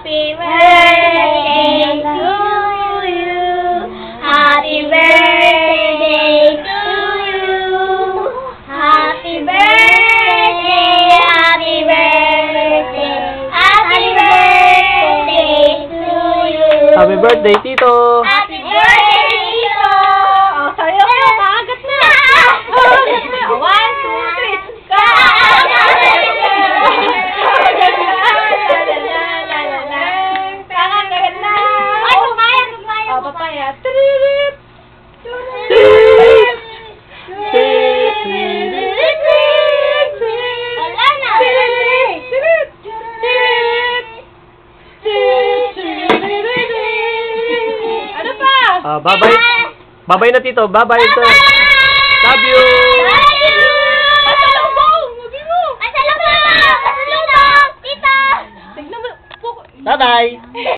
Happy birthday to you. Happy birthday to you. Happy birthday. Happy birthday. Happy birthday to you. Happy birthday, Tito! Happy birthday, Tito! Oh, sayo ko na, maagat na. Maagat na. 1, 2, 3. Ay, papaya. Oh, papaya. Tririt. Wala na. Ano pa? Bye-bye. Bye-bye na, Tito. Bye-bye. Love you. Pasalubong! Pasalubong! Pasalubong! Tita! Bye-bye.